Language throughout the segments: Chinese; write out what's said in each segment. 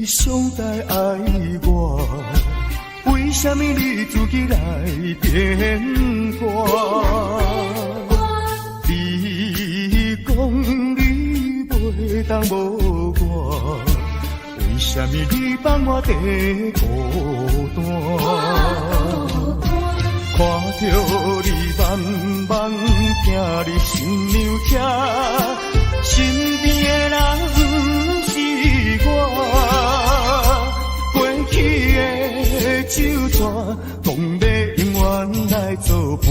上该爱我？为什么你自己来变卦？你讲你袂当无我，为什么你放我在孤单？看着你慢慢行入新娘家，身边的人不是我，过去的旧纸，讲要永远来作伴，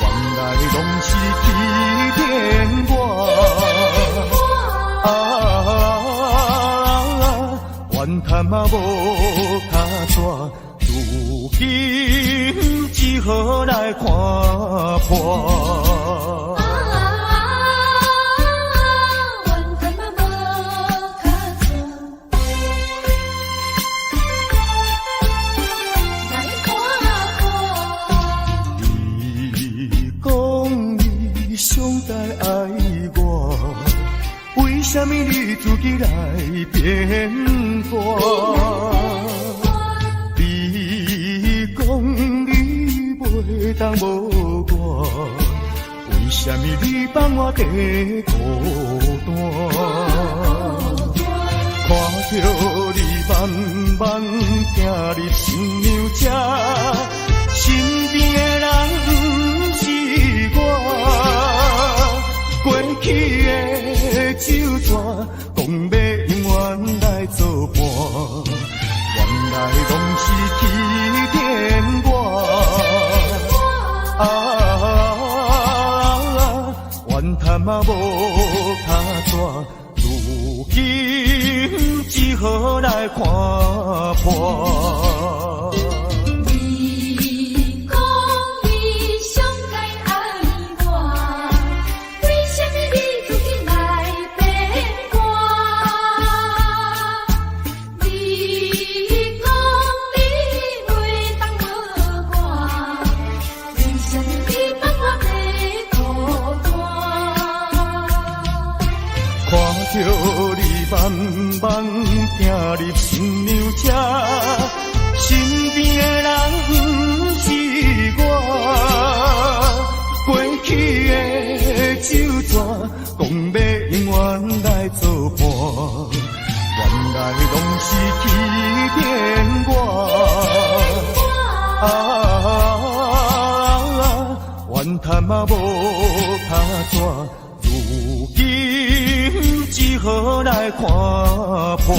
原来拢是欺骗我。怨叹嘛无卡纸。如今只好来看破。怨叹嘛无卡纸，来看破。你讲你上该爱我，为什么你自己来变卦？袂当无我，为什么你放我在孤单？看着你慢慢行入新娘家，身边的人不是我，过去的旧纸，讲要永远来作伴，原来拢是欺骗我。怨叹嘛无卡纸，如今只好来看破。你讲你上该爱我，为什么你自己来变卦？你讲你袂当无我，为什么你放我在孤单？看着你慢慢行入新娘家，身边的人不是我，过去的旧纸，讲要永远来作伴，原来拢是欺骗我。怨叹嘛无卡纸，如今只好来看破。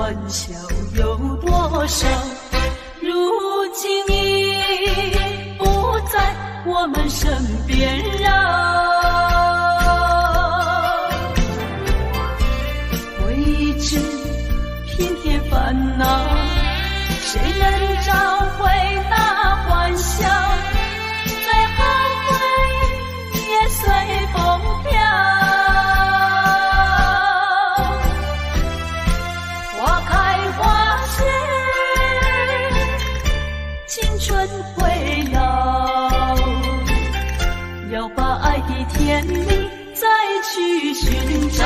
欢笑有多少？如今已不在我们身边为知偏偏烦恼，谁能找回那欢笑？最后回忆也随风飘。花开花谢，青春会老，要把爱的甜蜜再去寻找。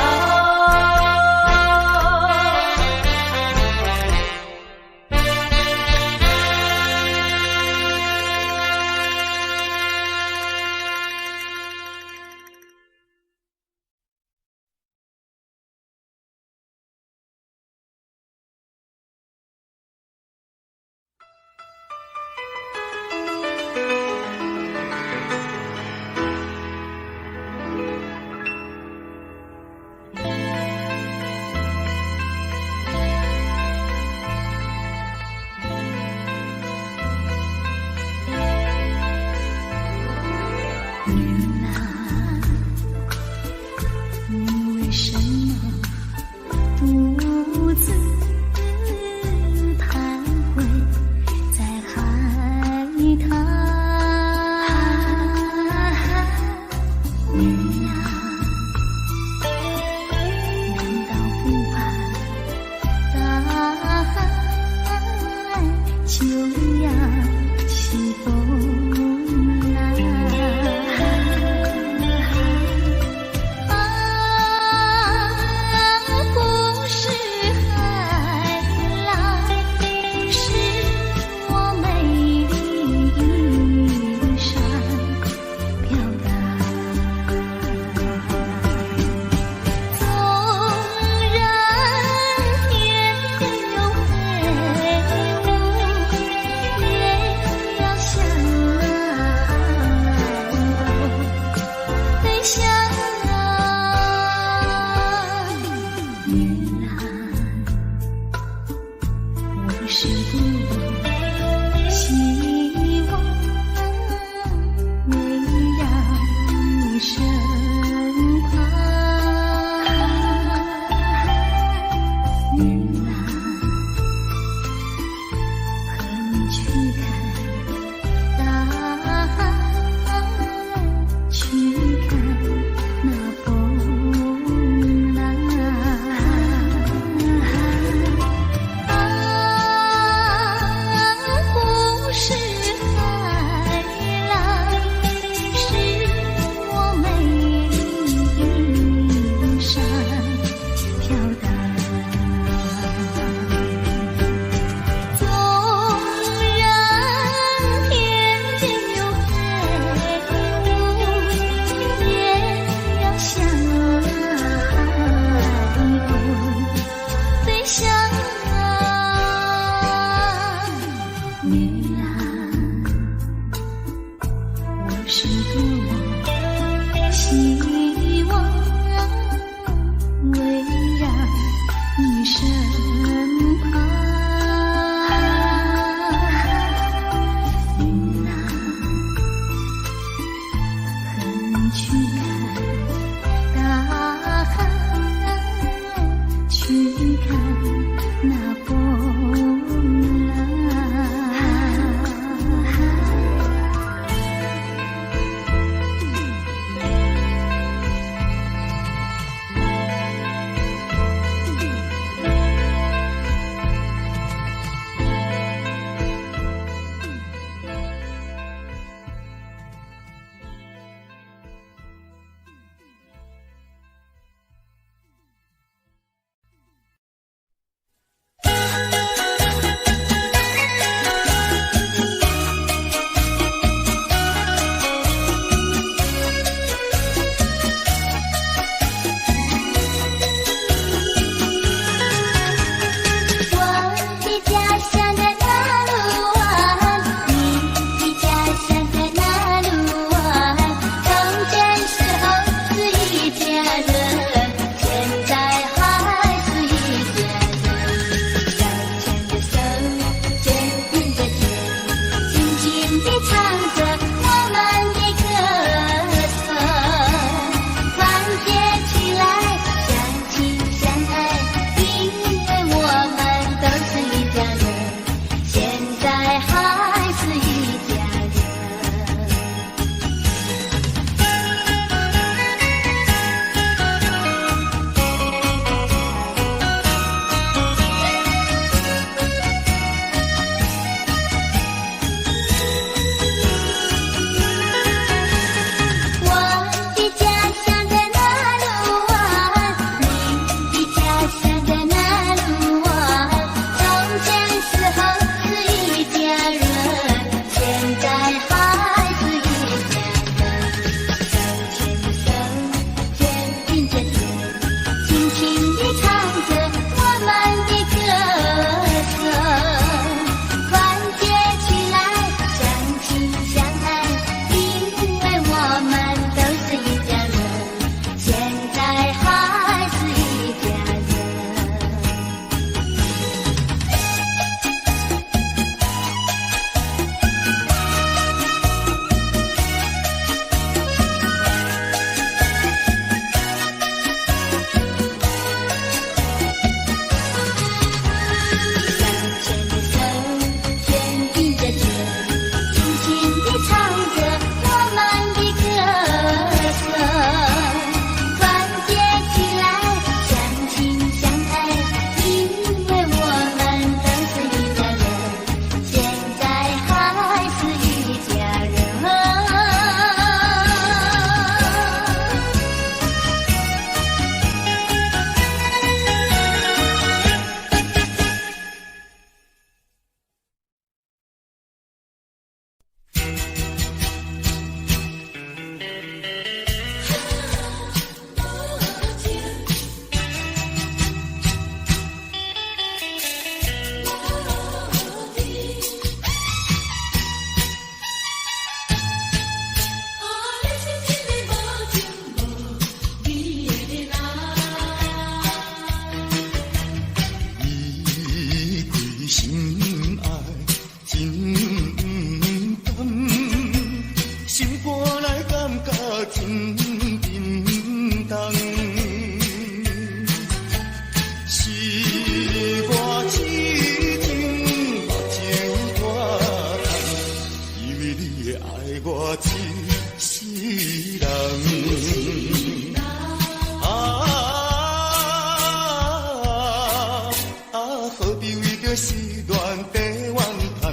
必为着失恋地怨叹？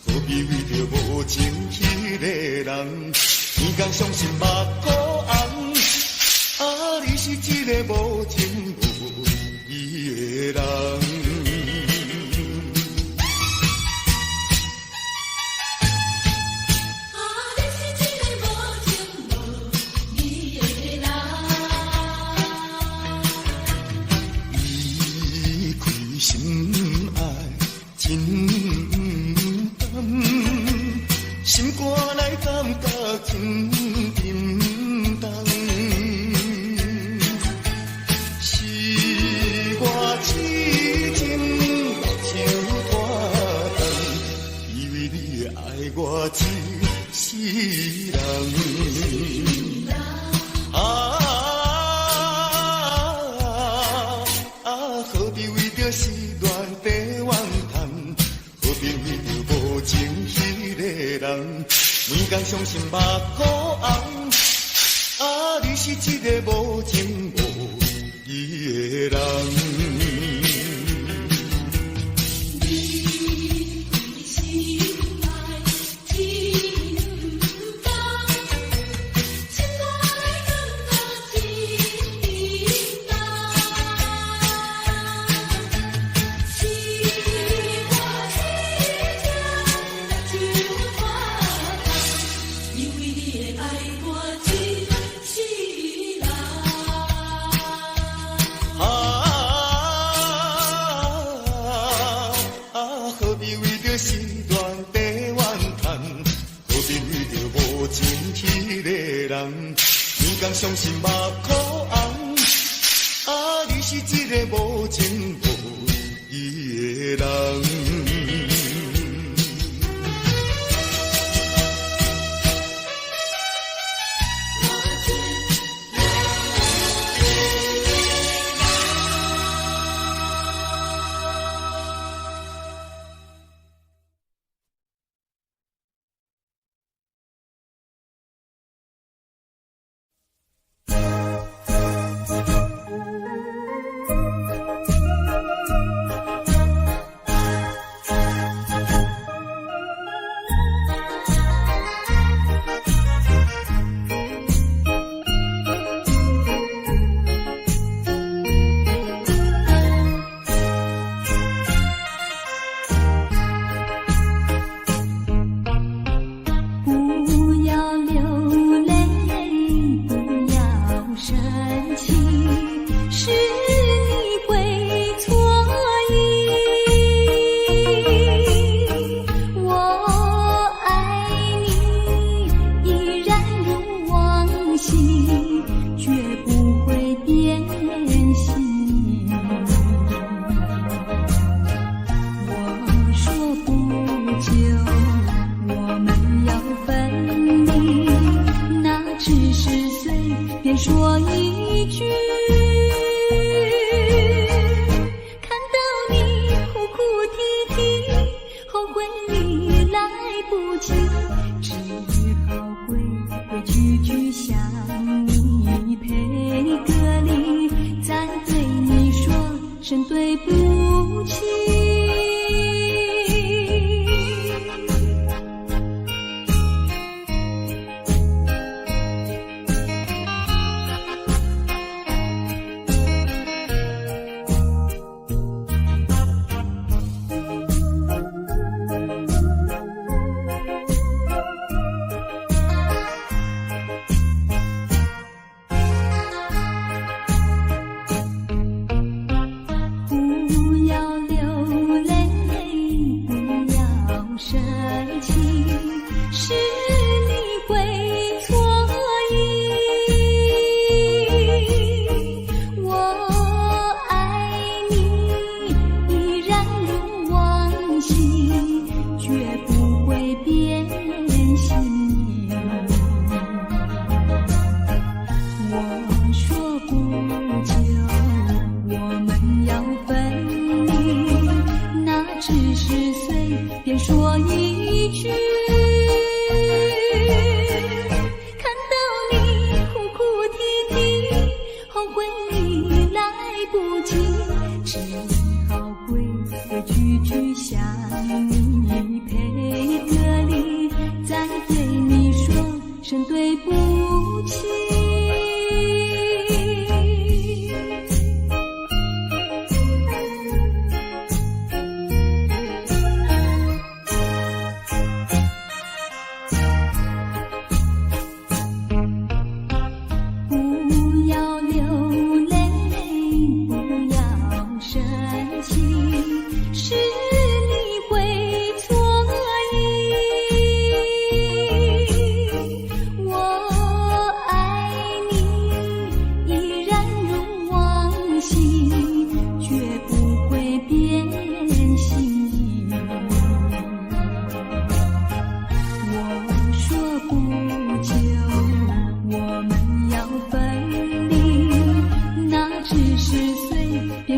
何必为着无情迄个人？天公伤心目苦红，啊，你是一个无情无义的人。心肝内感觉真沉重，是我痴情目睭拖长，以为你会爱我一世人。何必为着失恋地怨叹？何必为着无情迄个人？每天伤心目苦红，啊，你是一个无情无义的人。何必为着失恋地怨叹？何必为着无情迄个人？每天伤心目苦红，啊，你是一个无情无义的人。说一句，看到你哭哭啼啼，后悔你来不及，只好规规矩矩向你赔个礼，再对你说声对不起。说一句，看到你哭哭啼啼，后悔你来不及，只好规规句句向你赔个礼，再对你说声对不起。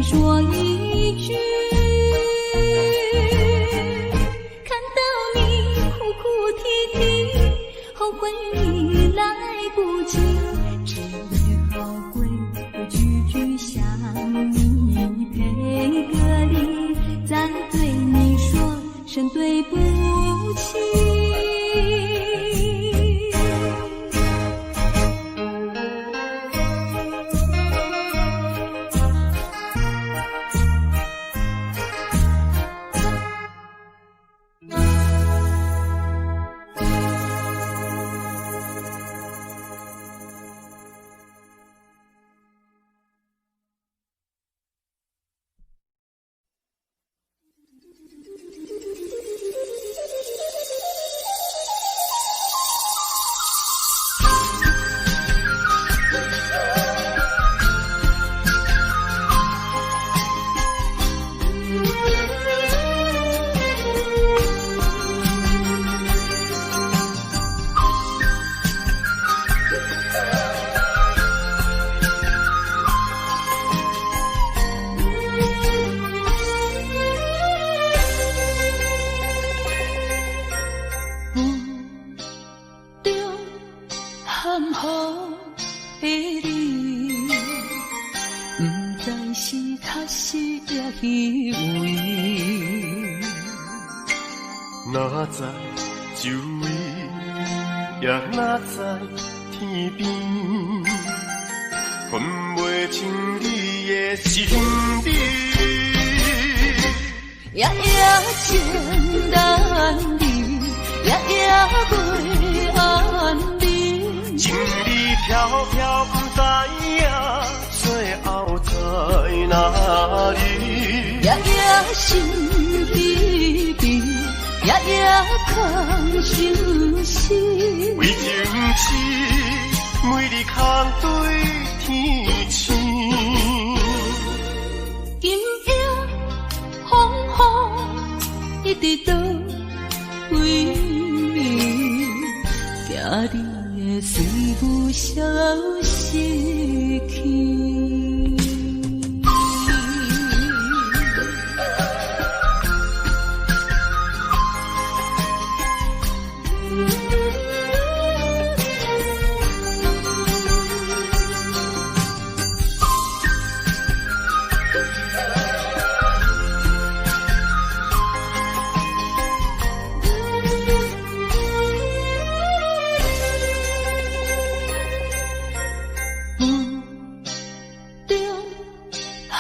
说一句，看到你哭哭啼啼，后悔已来不及，只好跪句句向你赔个礼，再对你说声对不起。哪知周围，也哪知天边，分袂清你的心理。夜夜情难离，夜夜袂安宁。情理飘飘，不知影最后在哪里。夜夜心悲悲。夜夜空相思，为情痴，每日空对天星。今夜风雨一直倒位，惊你的随不消息去。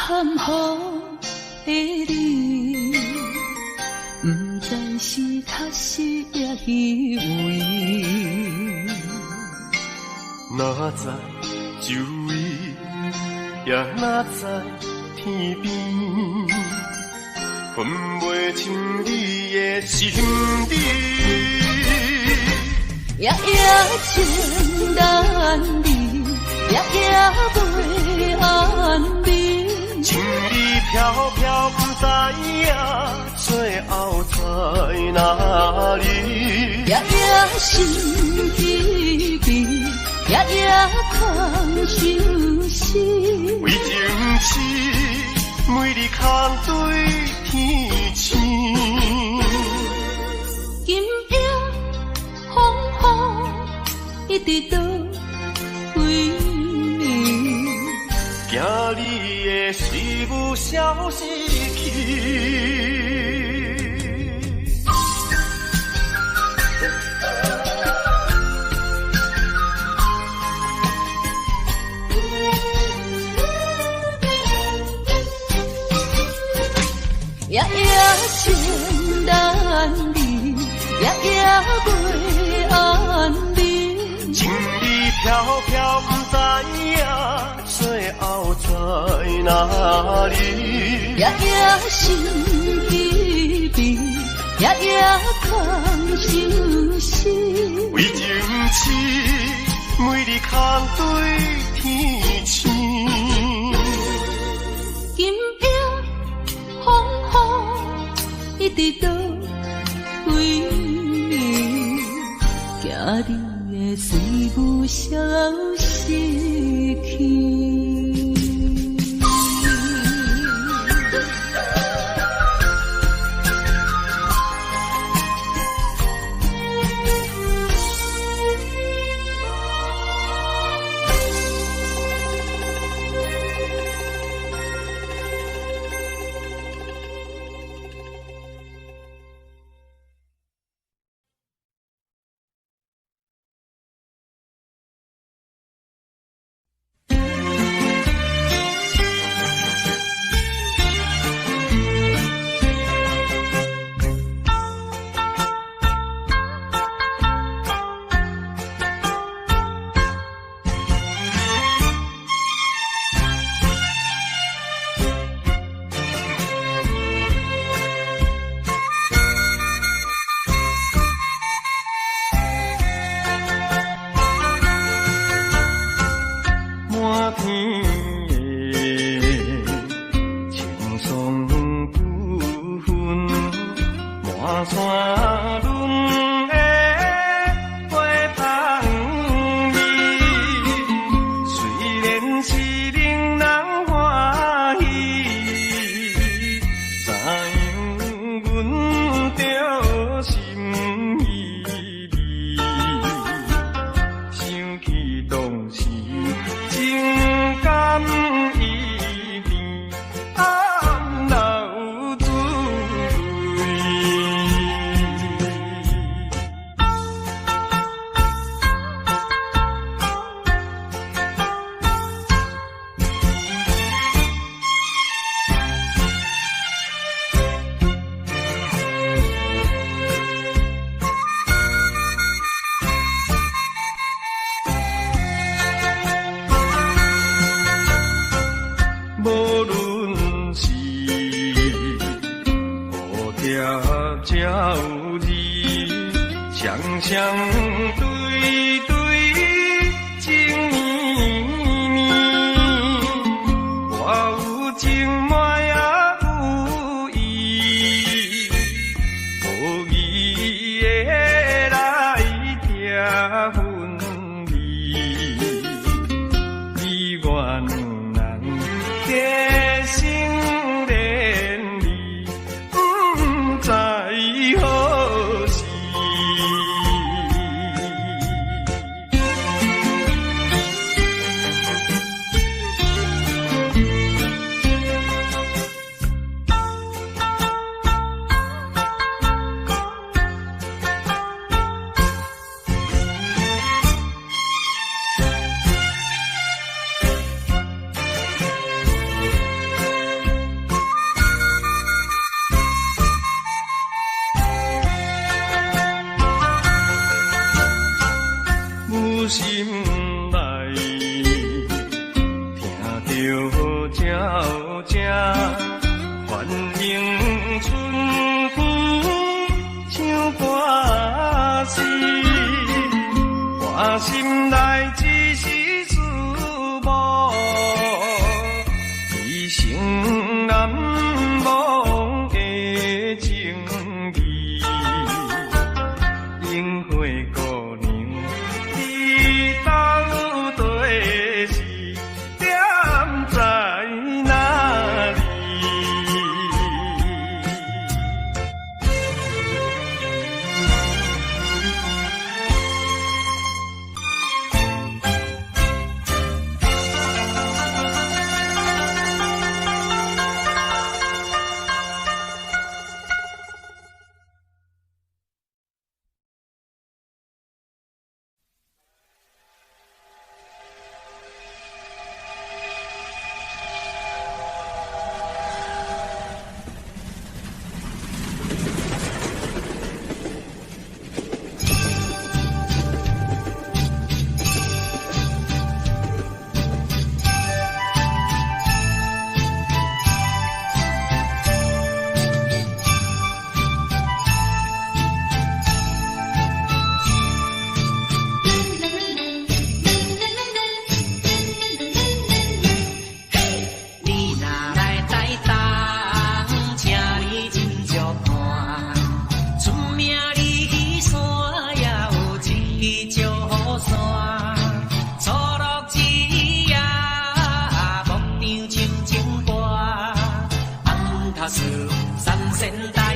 含糊的你，不知是确实也虚伪。哪知周围，也哪知天边，分袂清你的心理。夜夜情难离，夜夜袂安宁。情理飘飘，不知影最后在哪里。夜夜心悲悲，夜夜空相思。为情痴，每日空对天星。今夜风雨一直倒位，惊你的随不消息去。情难离，夜夜袂安眠。情意飘飘，不知影最后在哪里。夜夜心依依，夜夜空相思。为情痴，每日空对天星。今夜风雨一直到为你，惊你的水母消失去。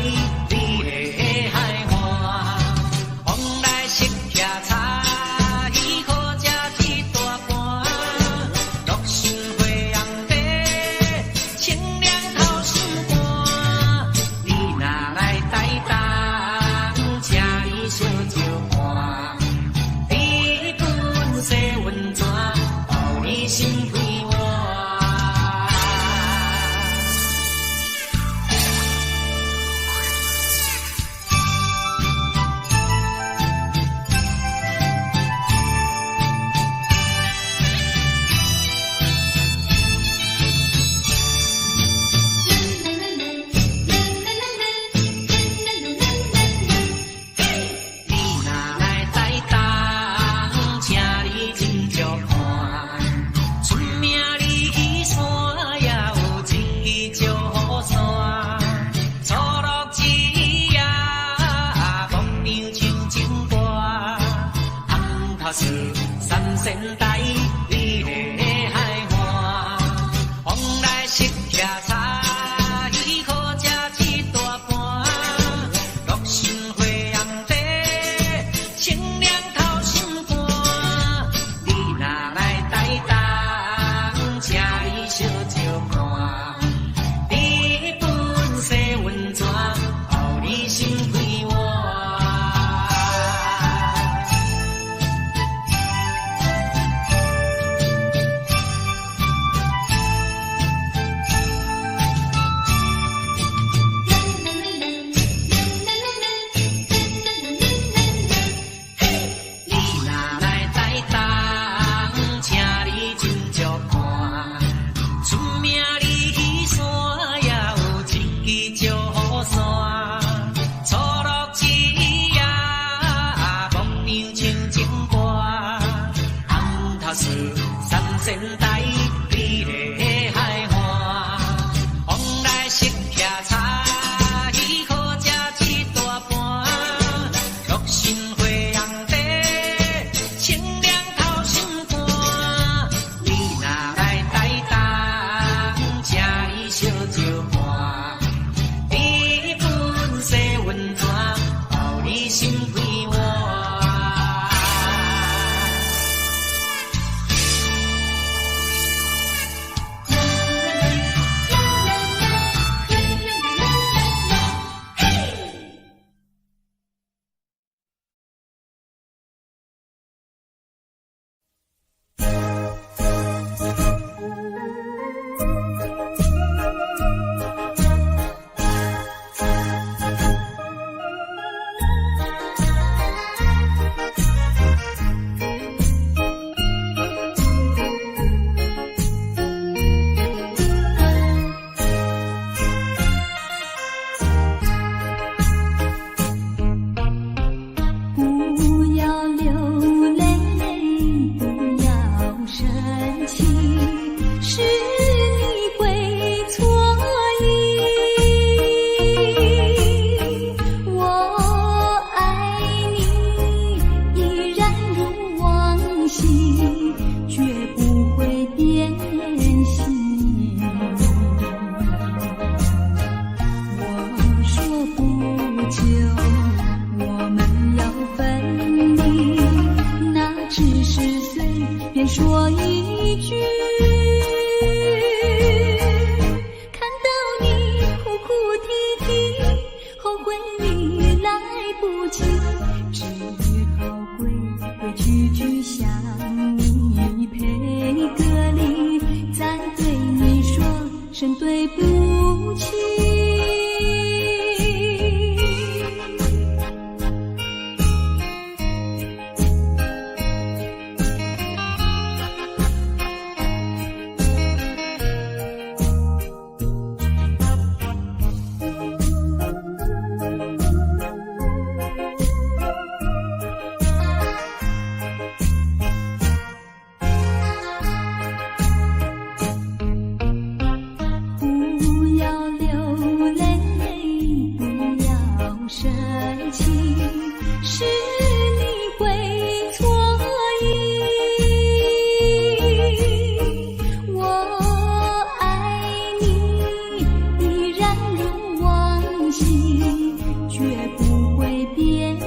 你的海岸，风来湿骑柴，伊好食一大盘。乐心花红茶，清凉透心肝。你若来台东，请你烧酒看，你本色温泉，予你心开换。三仙台，你的海岸，风来湿骑柴，伊好食一大盘。乐心花红茶，清凉透心肝。你若来台东，请你烧酒看，你本色温泉，予你心开换。三仙台，你的海岸，风来湿骑柴，伊好食一大盘。乐心花红茶，清凉透心肝。你若来台东，请你烧酒看，你本色温泉，予你心开换。绝不会变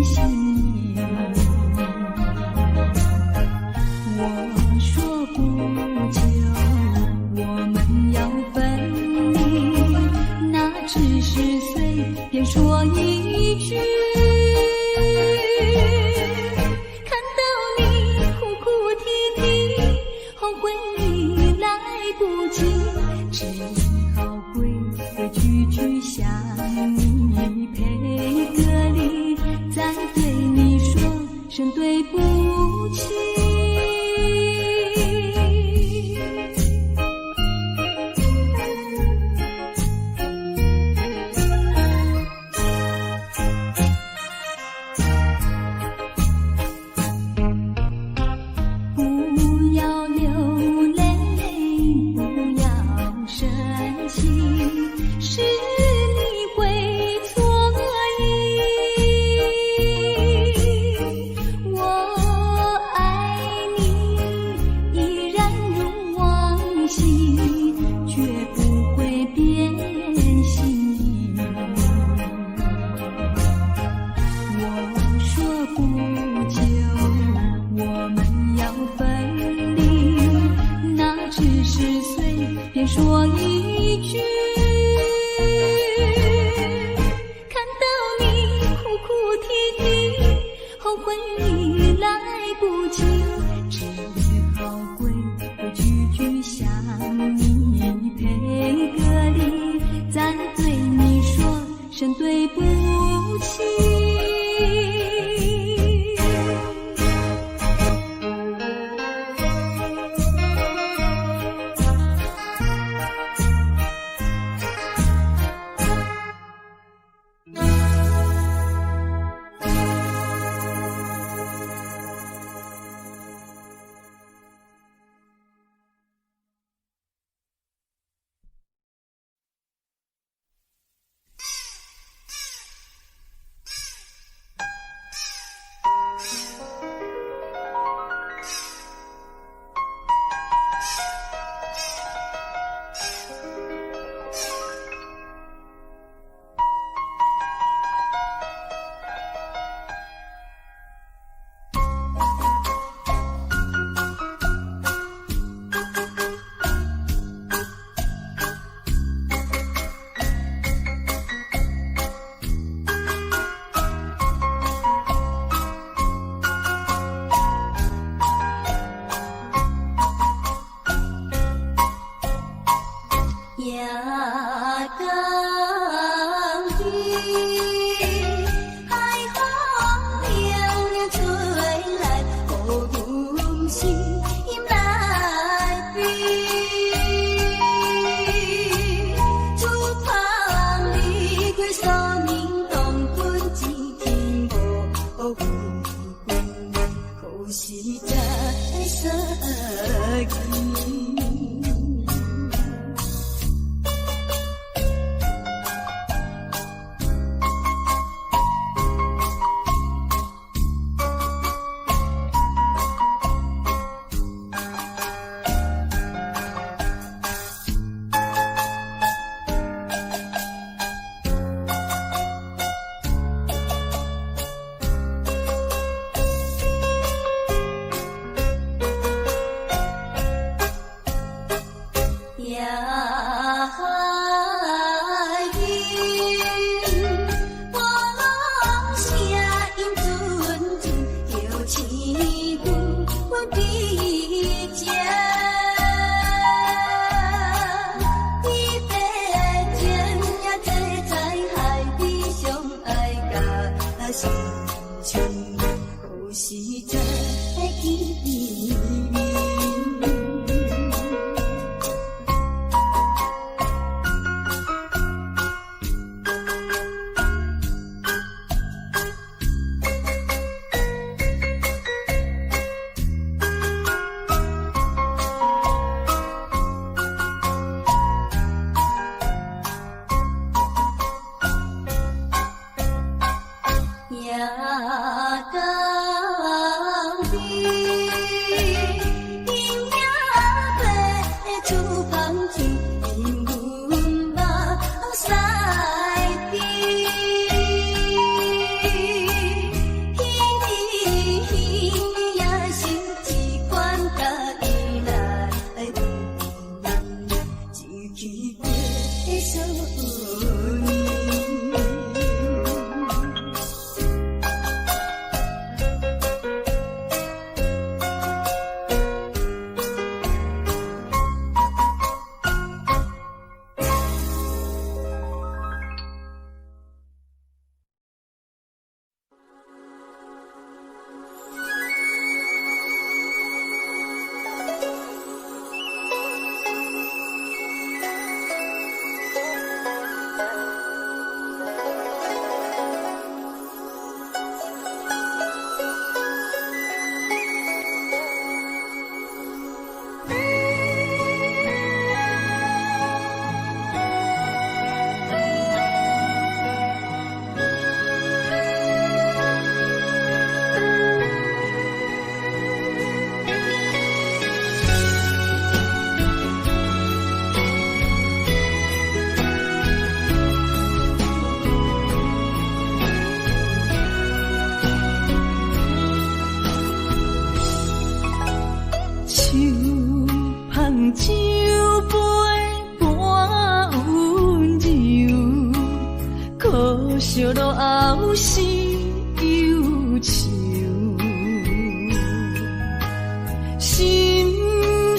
心意。我说不久我们要分离，那只是随便说一句。看到你哭哭啼啼，后悔已来不及，只好规规矩矩向你赔个礼，再对你说声对不起。不要流泪，不要生气，是你会错意。我爱你依然如往昔，绝不会变心意。我说不久我们要分离，那只是随便说一句。看到你哭哭啼啼，后悔已来不及，只好规规矩矩向你赔个礼，再对你说声对不起。可惜落后是忧愁，心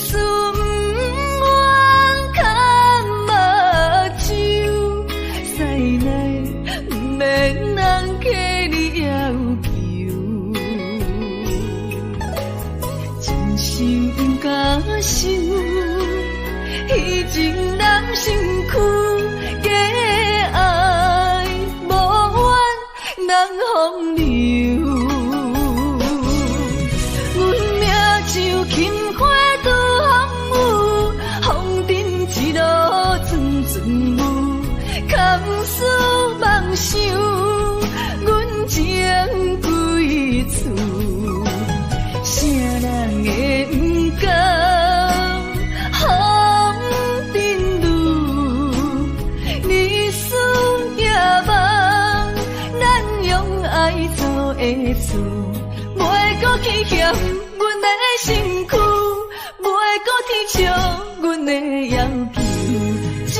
事不愿牵目睭，使来不免人客你要求，真心不敢想，以前人身躯。风流，阮命像轻花拄风雨，风尘一路阵阵雾，堪思梦想，阮情归厝，啥人会不甘风尘路，日思夜梦。爱做的事，袂搁去嫌阮的身躯，袂搁提笑阮的要求，真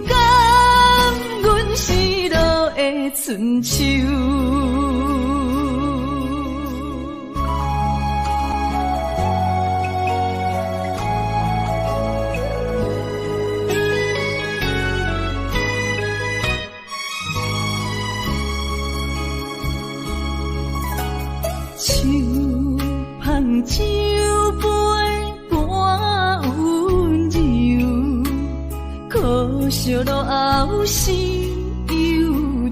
甘阮失落的春秋。酒杯半温柔，可惜落后是忧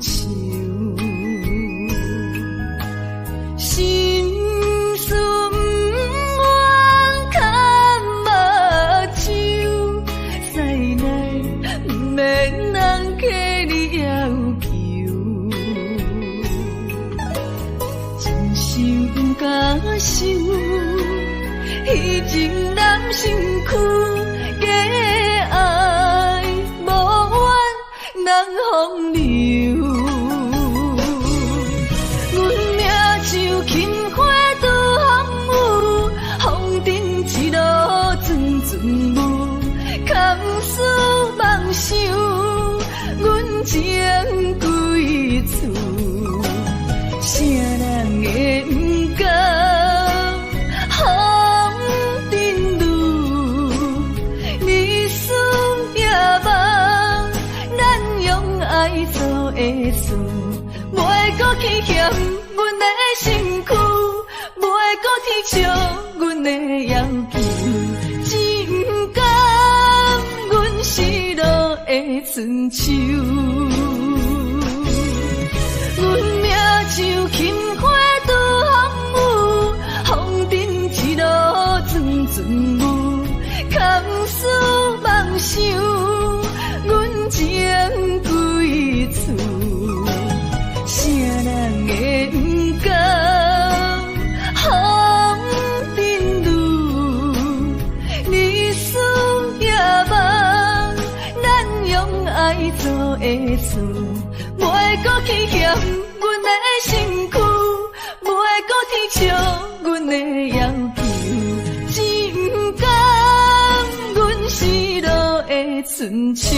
愁，心事不愿牵目睭，使来不免人客你要求，真心不敢想。以前人身躯假爱无怨人风流，阮命像轻花拄风雨，风尘一路阵阵雾，堪思梦想，阮情归厝，啥人会不甘？爱做的事，袂搁去嫌阮的身躯，袂搁提笑阮的要求，真甘阮失落的春秋。阮命像轻花拄风雨，风尘一路阵阵雾，堪思梦想，阮情归厝，啥人会不甘风尘路，日思夜梦，咱用爱做的事，袂搁去嫌阮的身躯，袂搁提笑阮的要求，真甘阮失落的春秋。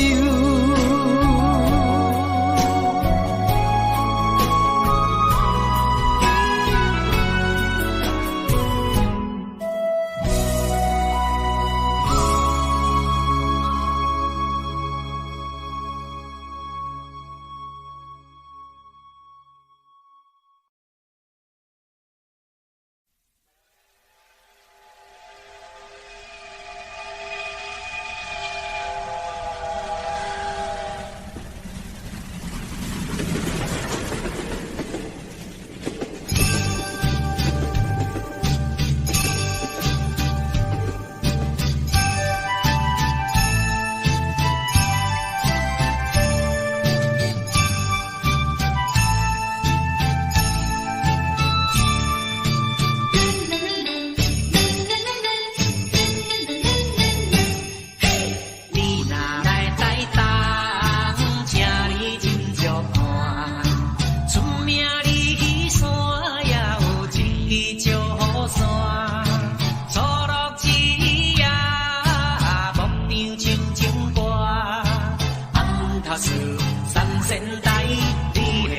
台，你的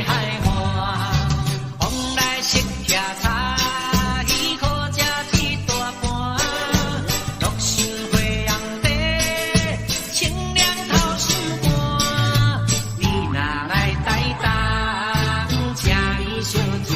海岸，风来色骑柴，鱼可食一大盘，乐心花红地，清凉透心肝。你若来台东，请你烧酒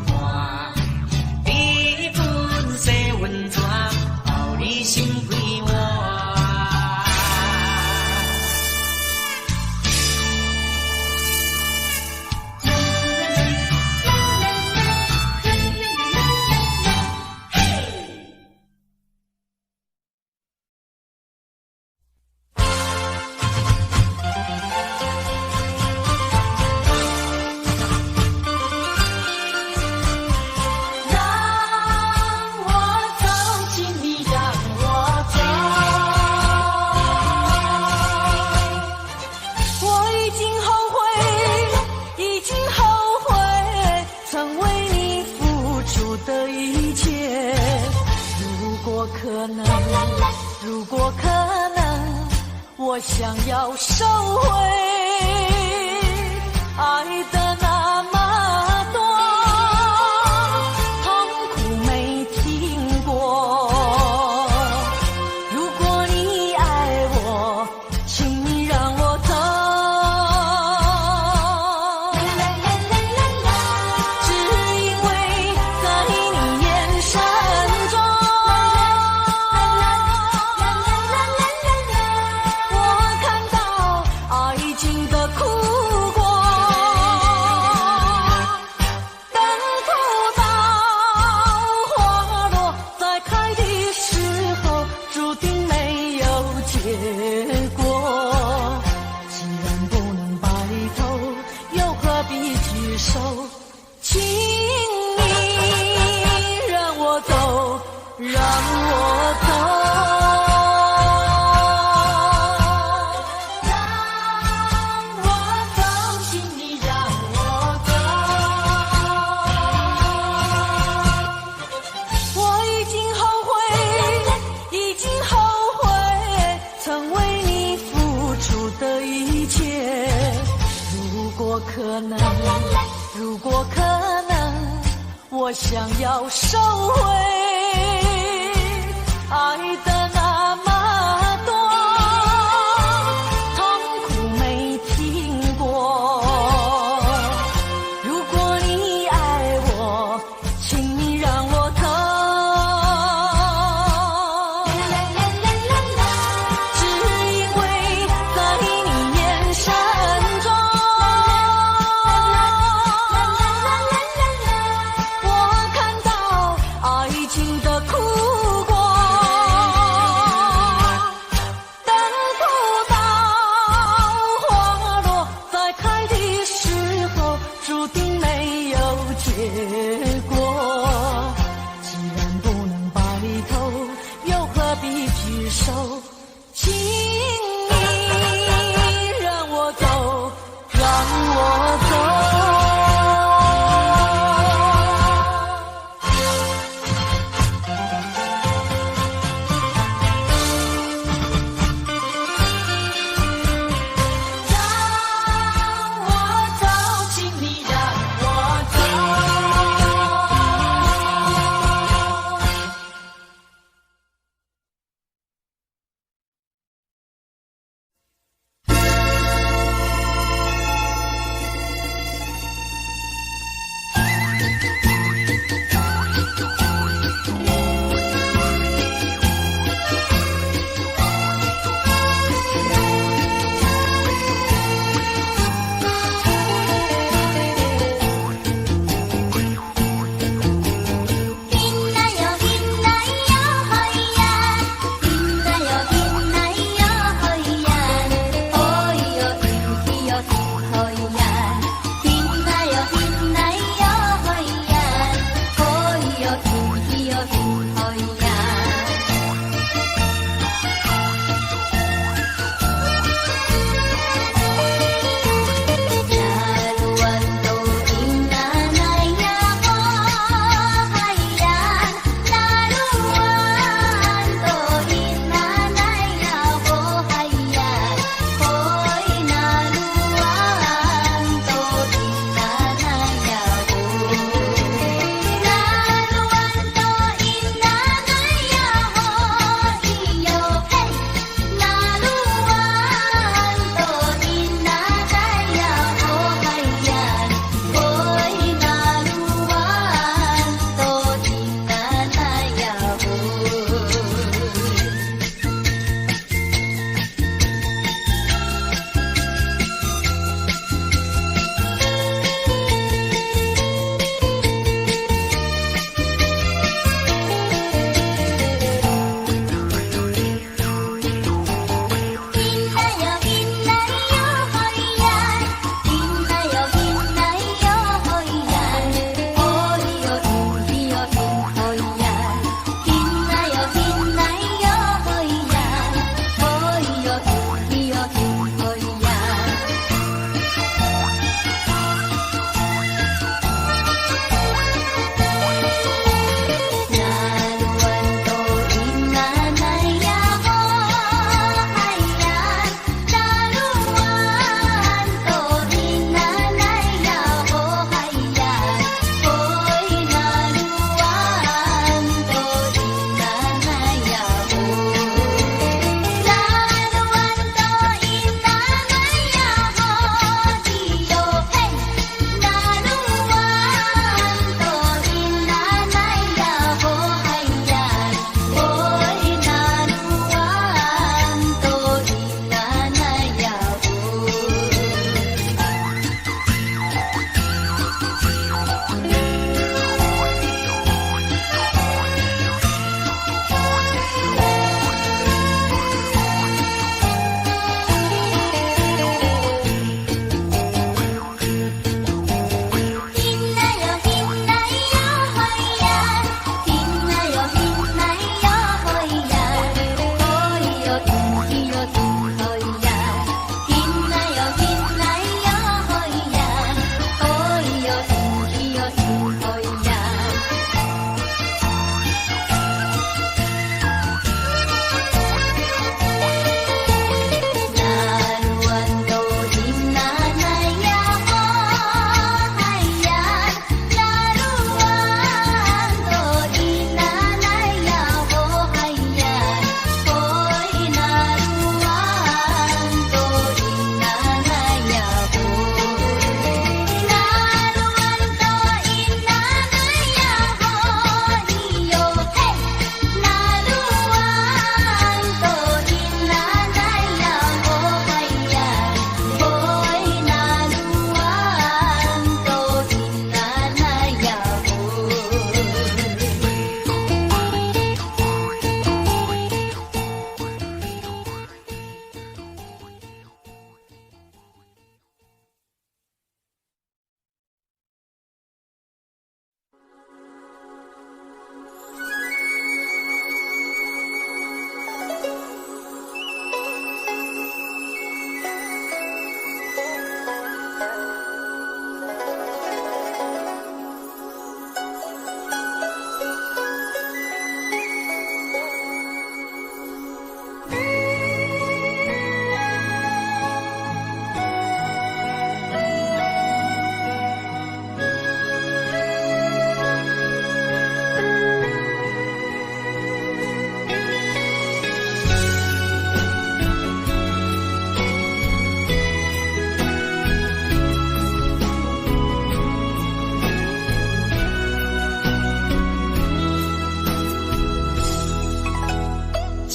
看，你本色温泉，包你心开换。如果可能，我想要收回爱的那么多，痛苦没听过。如果你爱我，请你让我走。只因为在你眼神中，我看到爱情的苦果。等不到花落再开的时候，注定没有结果。既然不能白头，又何必举手？请你让我走，让我走，让我走，请你让我走。我已经后悔，已经后悔，曾为你付出的一切。如果可能，如果可能，我想要收回爱的那么多，痛苦没听过。如果你爱我，请你让我走。手，请你让我走，让我走。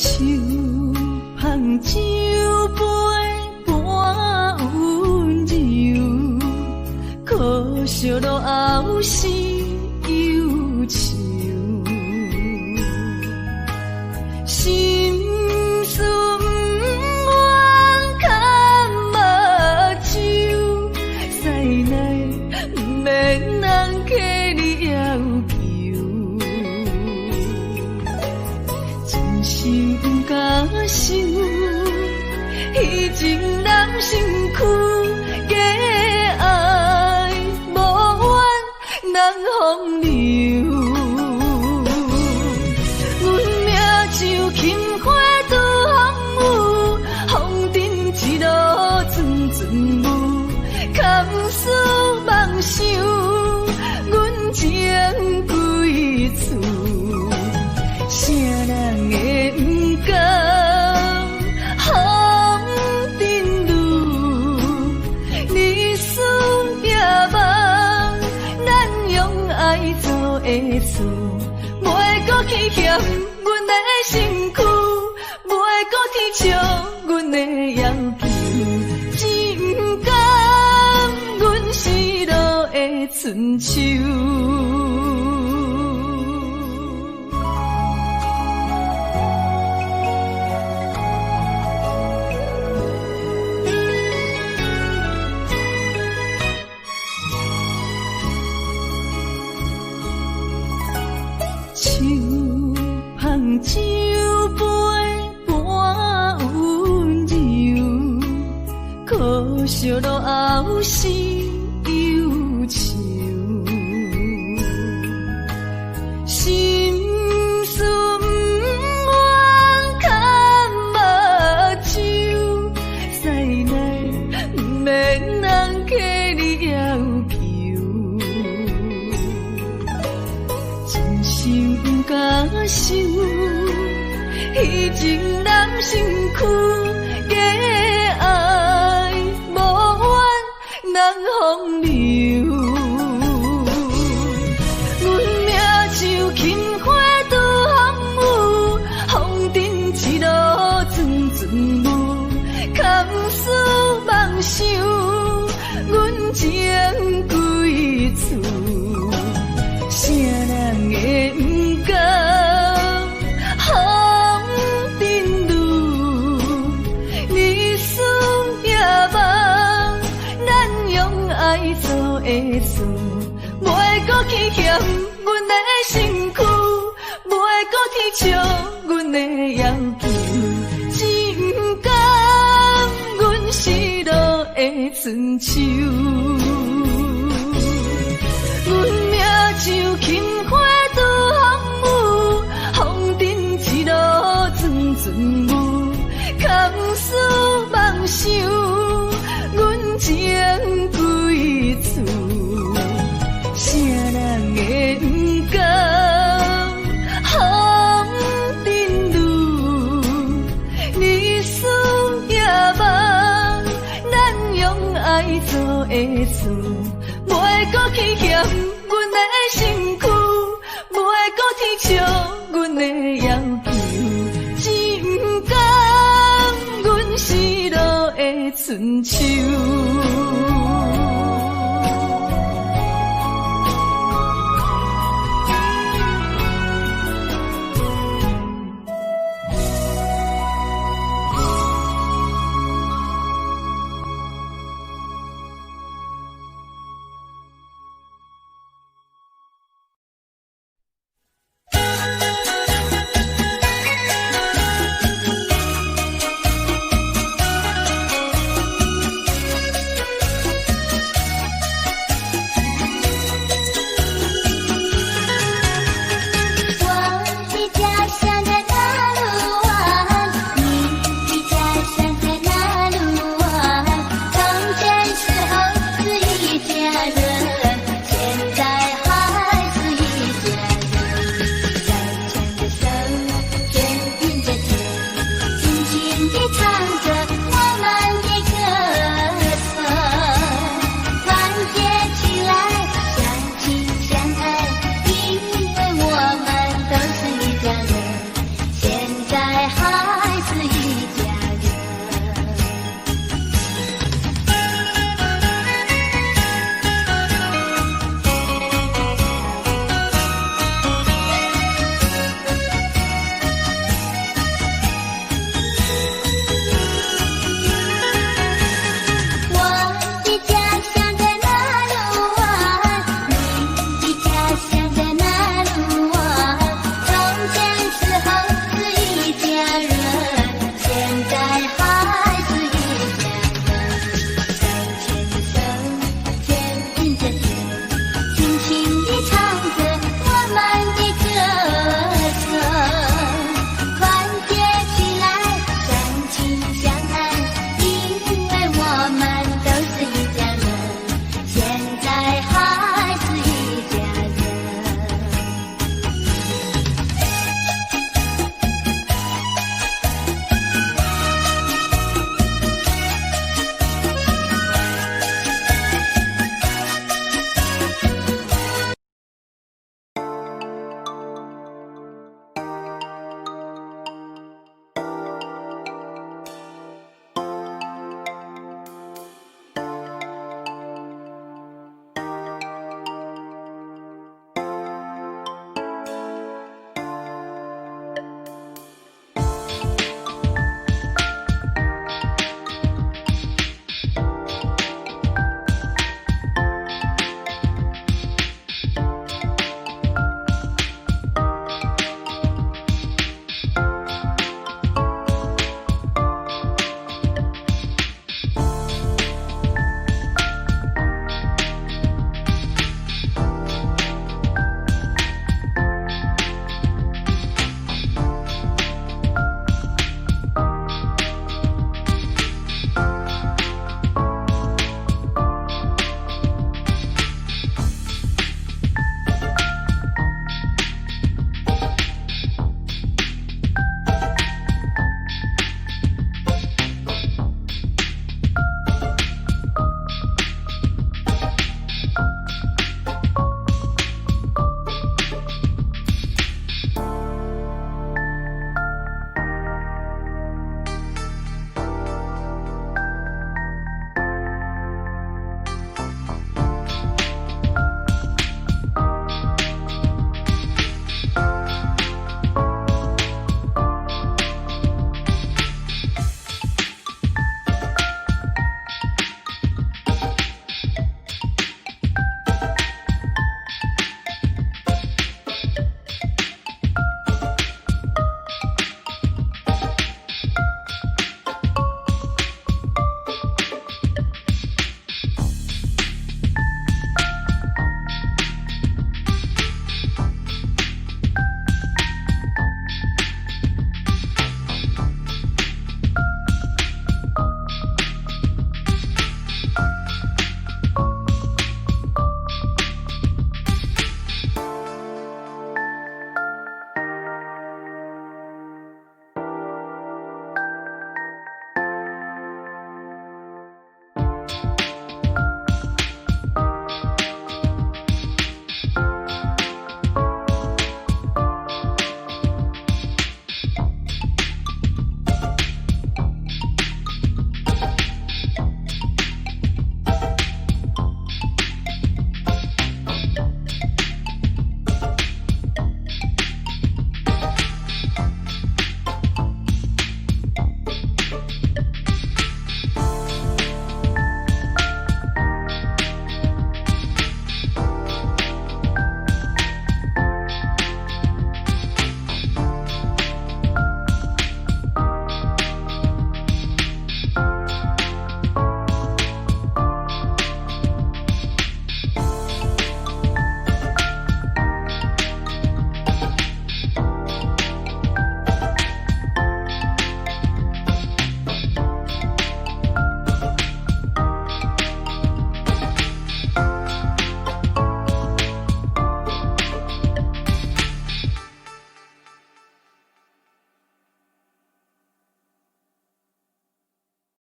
手捧酒杯半温柔，可惜落后是忧愁。心事不愿牵目睭，使来不免人客你要求。真心不敢想，已情难身躯，假爱无怨人风流。像轻花拄风雨，风尘一路阵阵雾，堪思梦想，阮情归厝。啥人会不甘风尘路？日思夜梦，咱用爱做的厝，袂搁去嫌。阮的身躯，袂搁天笑阮的要求，只不甘阮失落的春秋。捧酒杯半温柔，可惜落后是忧愁。心事不愿牵目睭，使来不免人客你要求。真心不敢想，已情难身躯，假爱无怨人风流。阮命像轻花拄风雨，风尘一路阵阵雾，堪思梦想，阮情归厝。啥人会不甘风尘路？日思夜梦，咱用爱做的厝，袂搁去嫌阮的身躯，袂搁天笑阮的要求，只不甘阮失落的春秋。阮命像轻花拄风雨，风尘一路阵阵雾，堪思梦想，阮情归厝。啥人会不甘风尘路？日思夜梦，咱用爱做的厝，袂搁去嫌阮的身躯，袂搁天笑阮的要求，只不甘阮失落的春秋。